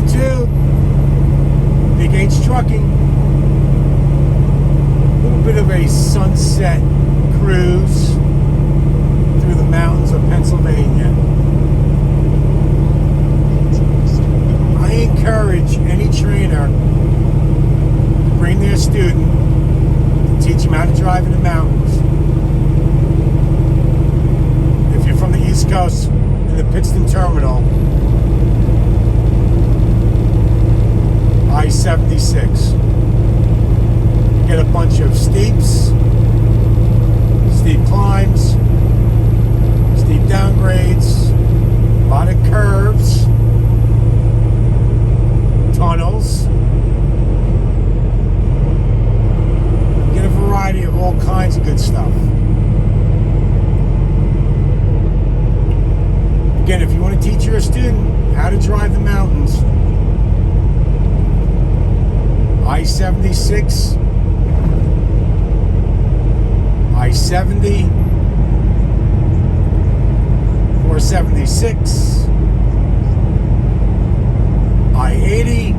YouTube, BigH Trucking. A little bit of a sunset cruise through the mountains of Pennsylvania. I encourage any trainer to bring their student to teach them how to drive in the mountains. If you're from the East Coast, in the Pittston Terminal, I-76. You get a bunch of steeps, steep climbs, steep downgrades, a lot of curves, tunnels. You get a variety of all kinds of good stuff. Again, if you want to teach your student how to drive the mountains, I-76, I-70, 476, I-80,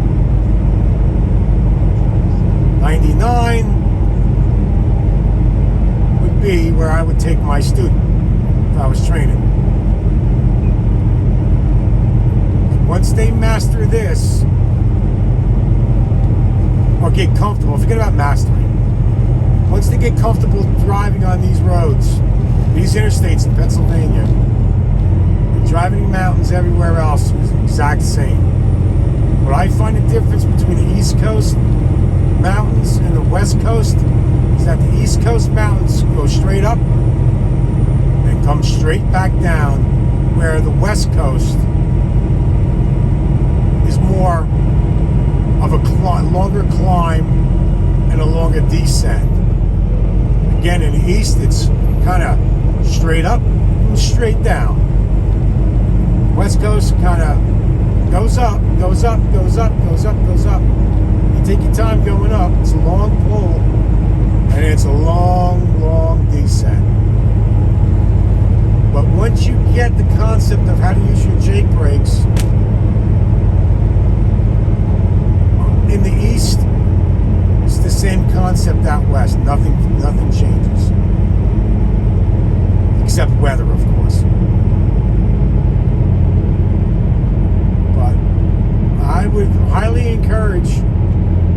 99 would be where I would take my student if I was training. Once they master this, or get comfortable, forget about mastering. Once they get comfortable driving on these roads, these interstates in Pennsylvania, and driving in mountains everywhere else is the exact same. What I find the difference between the East Coast mountains and the West Coast is that the East Coast mountains go straight up and come straight back down, where the West Coast is more of a longer climb and a longer descent. Again, in the East, it's kind of straight up and straight down. West Coast kind of goes up, goes up, goes up, goes up, goes up. You take your time going up. It's a long pull, and it's a long, long descent. But once you get the concept of how to use your Jake brakes, in the East, it's the same concept out West. Nothing changes. Except weather, of course. But I would highly encourage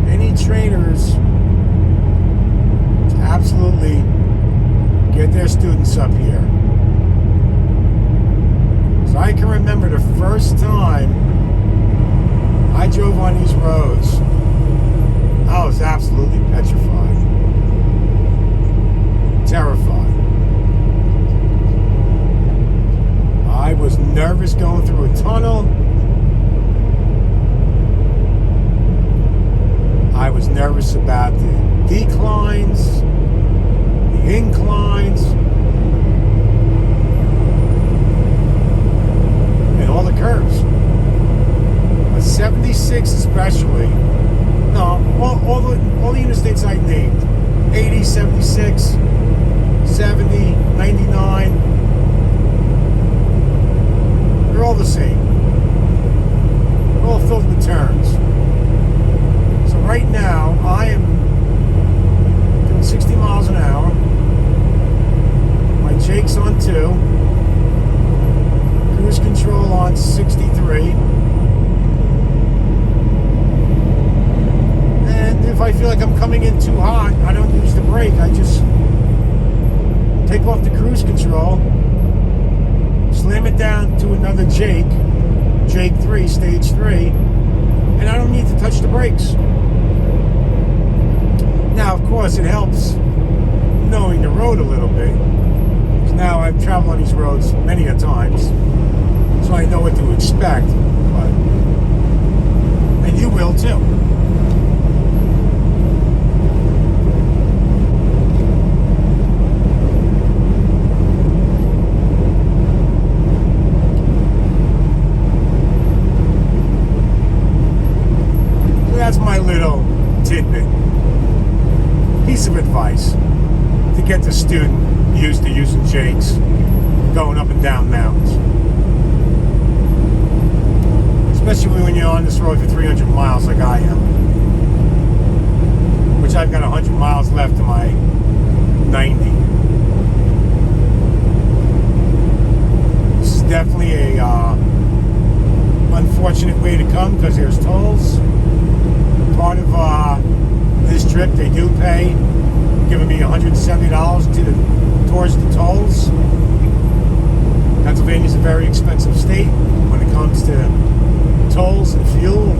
any trainers to absolutely get their students up here. So I can remember the first time I drove on these roads, I was absolutely petrified, terrified. I was nervous going through a tunnel. I was nervous about the declines, the inclines, and all the curves. 76 especially. No, all the interstates I named. 80, 76, 70, 99. They're all the same. They're all filled with turns. So right now, I am doing 60 miles an hour. My Jake's on 2. Cruise control on 63. If I feel like I'm coming in too hot, I don't use the brake. I just take off the cruise control, slam it down to another Jake 3, stage 3, and I don't need to touch the brakes. Now, of course, it helps knowing the road a little bit, because now I've traveled on these roads many a times, so I know what to expect, and you will too. That's my little tidbit, piece of advice to get the student used to using Jakes going up and down mountains. especially when you're on this road for 300 miles like I am, which I've got 100 miles left to my 90. This is definitely a unfortunate way to come because there's tolls. Part of this trip, they do pay, giving me $170 towards the tolls. Pennsylvania's a very expensive state when it comes to tolls and fuel,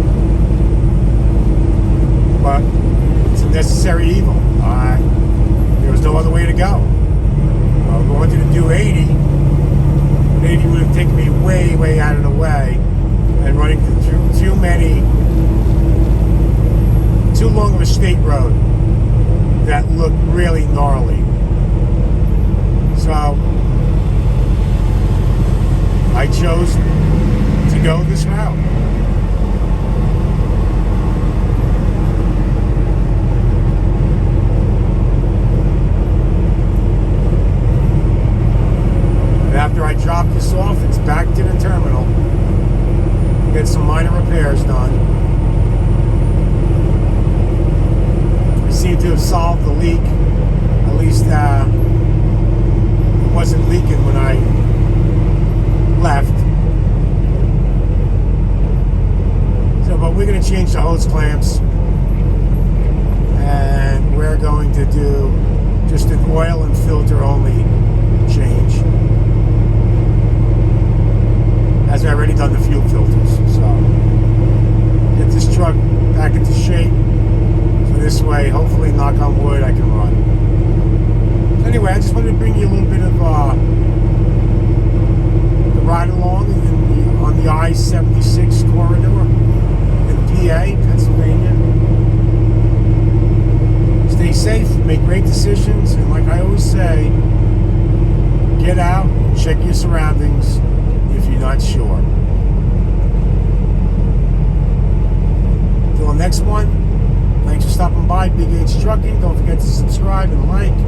but it's a necessary evil. There was no other way to go. If I wanted to do 80, but 80 would have taken me way, way out of the way and running through too long of a state road that looked really gnarly. So I chose to go this route. And after I drop this off, it's back to the terminal. Get some minor repairs done. I seem to have solved the leak. At least it wasn't leaking when I left. So, but we're going to change the hose clamps, and we're going to do just an oil and filter only change, as I already done the fuel filters. So get this truck back into shape, so this way, hopefully, knock on wood, I can run. So anyway, I just wanted to bring you a little bit of the ride along on the I-76 corridor in PA, Pennsylvania. Stay safe, make great decisions, and like I always say, get out and check your surroundings if you're not sure. Till the next one, thanks for stopping by BigH Trucking. Don't forget to subscribe and like.